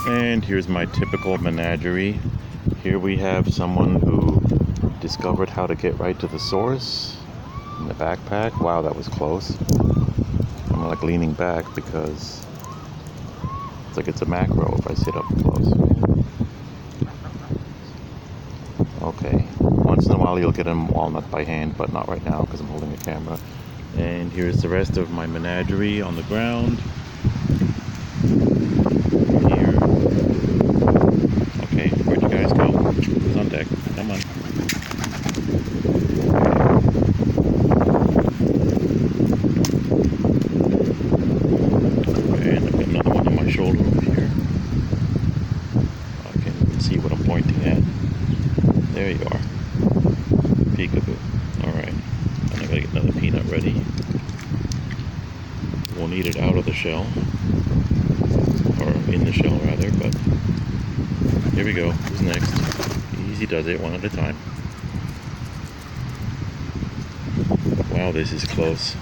And here's my typical menagerie. Here we have someone who discovered how to get right to the source in the backpack. Wow, that was close. I'm like leaning back because it's like it's a macro if I sit up close. Okay, once in a while you'll get a walnut by hand, but not right now because I'm holding a camera. And here's the rest of my menagerie on the ground. Here. Okay, where'd you guys go? Who's on deck? Come on. Okay, and I've got another one on my shoulder over here. I can't even see what I'm pointing at. There you are. Peekaboo. Alright. And I gotta get another peanut ready. We'll need it out of the shell. Or in the shell rather, but here we go. Who's next? Easy does it, one at a time. Wow, this is close.